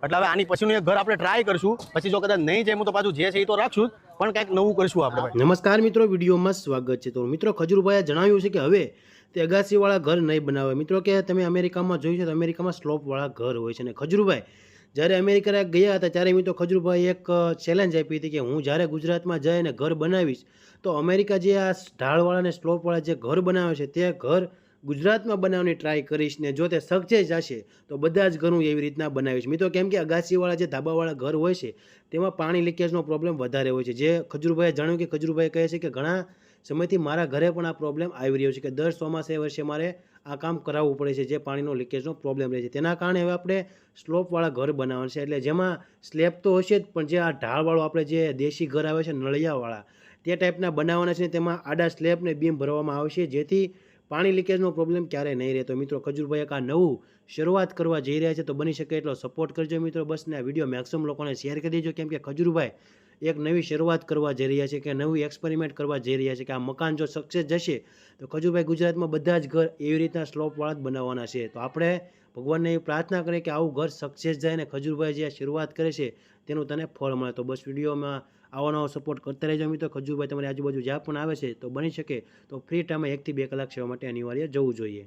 એટલે હવે આની પછીનું એક ઘર આપણે ટ્રાય કરશું, પછી જો કદાચ નહીં જાય તો પાછું જે છે એ તો રાખશું પણ કંઈક નવું કરશું આપણે ભાઈ. નમસ્કાર મિત્રો, વિડીયોમાં સ્વાગત છે. તો મિત્રો ખજૂરભાઈએ જણાવ્યું છે કે હવે તે અગાસીવાળા ઘર નહીં બનાવે. મિત્રો કે તમે અમેરિકામાં જોયું છે તો અમેરિકામાં સ્લોપવાળા ઘર હોય છે. અને ખજૂરભાઈ જ્યારે અમેરિકા ગયા હતા ત્યારે મિત્રો ખજૂરભાઈ એક ચેલેન્જ આપી હતી કે હું જ્યારે ગુજરાતમાં જઈને ઘર બનાવીશ તો અમેરિકા જે આ ઢાળવાળા અને સ્લોપવાળા જે ઘર બનાવે છે તે ઘર ગુજરાતમાં બનાવવાની ટ્રાય કરીશ, ને જો તે સક્સેસ જશે તો બધા જ ઘર હું એવી રીતના બનાવીશ. મિત્રો કેમ કે અગાસીવાળા જે ધાબાવાળા ઘર હોય છે તેમાં પાણી લીકેજનો પ્રોબ્લેમ વધારે હોય છે. જે ખજૂરભાઈએ જાણ્યું કે ખજૂરભાઈ કહે છે કે ઘણા સમયથી મારા ઘરે પણ આ પ્રોબ્લેમ આવી રહ્યો છે કે દર ચોમાસે વર્ષે મારે આ કામ કરાવવું પડે છે, જે પાણીનો લીકેજનો પ્રોબ્લેમ રહે છે. તેના કારણે હવે આપણે સ્લોપવાળા ઘર બનાવવાનું છે. એટલે જેમાં સ્લેબ તો હશે જ, પણ જે આ ઢાળવાળું આપણે જે દેશી ઘર આવે છે નળિયાવાળા તે ટાઈપના બનાવવાના છે. તેમાં આડા સ્લેબને બીમ ભરવામાં આવશે જેથી પાણી લીકેજનો પ્રોબ્લેમ ક્યારેય નહીં રહેતો. મિત્રો ખજૂરભાઈ એક આ નવું શરૂઆત કરવા જઈ રહ્યા છે તો બની શકે એટલો સપોર્ટ કરજો મિત્રો. બસ ને આ વિડીયો મેક્સિમમ લોકોને શેર કરી દેજો, કેમ કે ખજૂરભાઈ એક નવી શરૂઆત કરવા જઈ રહ્યા છે કે નવી એક્સપેરિમેન્ટ કરવા જઈ રહ્યા છે કે આ મકાન જો સક્સેસ જશે તો ખજૂરભાઈ ગુજરાતમાં બધા જ ઘર એવી રીતના સ્લોપવાળા જ બનાવવાના છે. તો આપણે ભગવાનને એવી પ્રાર્થના કરીએ કે આવું ઘર સક્સેસ જાય ને ખજૂરભાઈ જે શરૂઆત કરે છે તેનું તને ફળ મળે. તો બસ વિડીયોમાં આવો નવો સપોર્ટ કરતા રહેજો મિત્રો. ખજૂરભાઈ તમારી આજુબાજુ જ્યાં પણ આવે છે તો બની શકે તો ફ્રી ટાઈમે 1 થી 2 કલાક સેવા માટે અનિવાર્ય જવું જોઈએ.